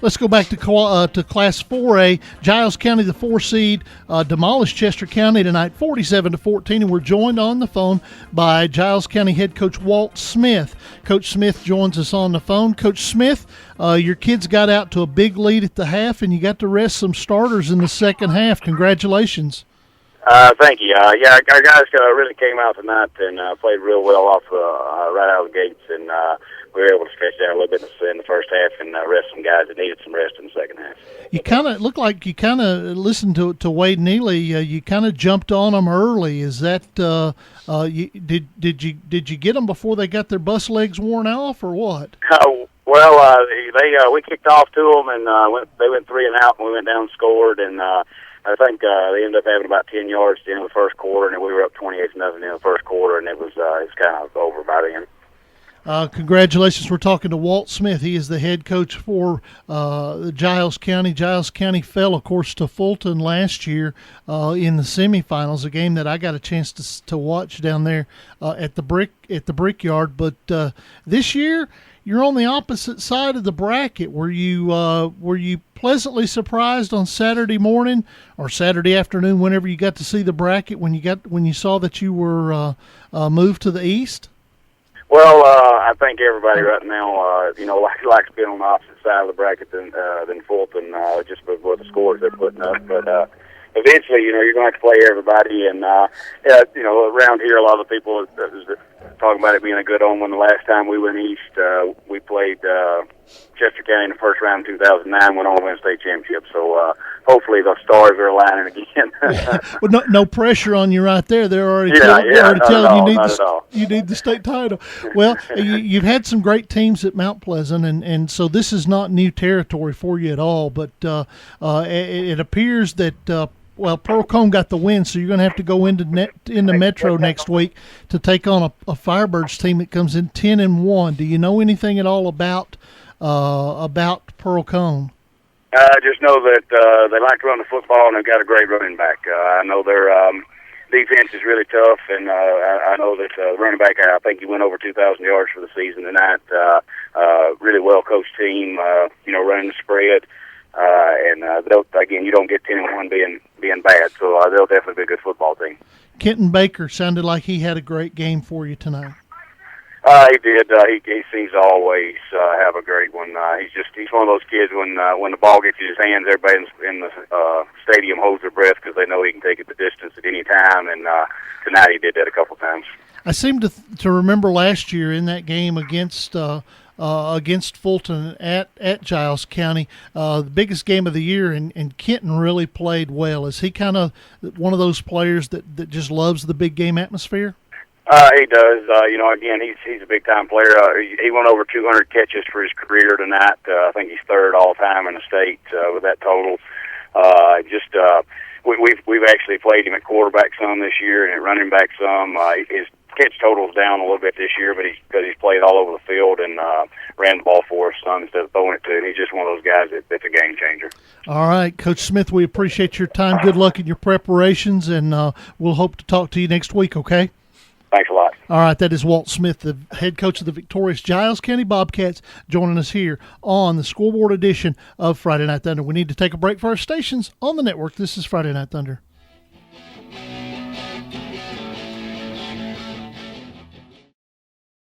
Let's go back to Class 4A. Giles County, the 4 seed, demolished Chester County tonight, 47-14, and we're joined on the phone by Giles County head coach Walt Smith. Coach Smith joins us on the phone. Coach Smith, your kids got out to a big lead at the half, and you got to rest some starters in the second half. Congratulations. Thank you. Yeah, our guys really came out tonight and played real well off right out of the gates, and we were able to stretch out a little bit in the first half and rest some guys that needed some rest in the second half. You kind of looked like you kind of listened to Wade Neely. You kind of jumped on them early. Is that did you get them before they got their bus legs worn off, or what? We kicked off to them and they went 3 and out, and we went down and scored, and I think they ended up having about 10 yards at the end of the first quarter, and then we were up 28-0 in the first quarter, and it was kind of over by then. Congratulations. We're talking to Walt Smith. He is the head coach for Giles County. Giles County fell, of course, to Fulton last year in the semifinals, a game that I got a chance to watch down there at the Brickyard. But this year, you're on the opposite side of the bracket. Were you pleasantly surprised on Saturday morning or Saturday afternoon, whenever you got to see the bracket, when you saw that you were moved to the East? Well, I think everybody right now, likes being on the opposite side of the bracket than Fulton, just with the scores they're putting up. But eventually, you're going to have to play everybody, and around here, a lot of the people talking about it being a good omen. The last time we went east, we played Chester County in the first round in 2009, went on to win a state championship. So hopefully the stars are aligning again. Well, no pressure on you right there. They're already telling you need the state title. Well, you've had some great teams at Mount Pleasant, and so this is not new territory for you at all. But it appears that Pearl-Cohn got the win, so you're going to have to go into Metro next week to take on a Firebirds team that comes in 10-1. Do you know anything at all about Pearl-Cohn? I just know that they like to run the football, and they've got a great running back. I know their defense is really tough, and I know that the running back, I think he went over 2,000 yards for the season tonight. Really well-coached team, running the spread. And you don't get 10-1 being bad, so they'll definitely be a good football team. Kenton Baker sounded like he had a great game for you tonight. He did. He seems to always have a great one. He's one of those kids when the ball gets in his hands, everybody in the stadium holds their breath because they know he can take it the distance at any time. And tonight he did that a couple times. I seem to remember last year in that game against Fulton at Giles County, the biggest game of the year, and Kenton really played well. Is he kind of one of those players that just loves the big game atmosphere? He does. Again, he's a big-time player. He went over 200 catches for his career tonight. I think he's third all-time in the state with that total. We've actually played him at quarterback some this year and at running back some. His catch total's down a little bit this year, but because he's played all over the field and ran the ball for us some instead of throwing it to him. He's just one of those guys that's a game changer. All right, Coach Smith, we appreciate your time. Good luck in your preparations, and we'll hope to talk to you next week, okay? Thanks a lot. All right, that is Walt Smith, the head coach of the victorious Giles County Bobcats, joining us here on the scoreboard edition of Friday Night Thunder. We need to take a break for our stations on the network. This is Friday Night Thunder.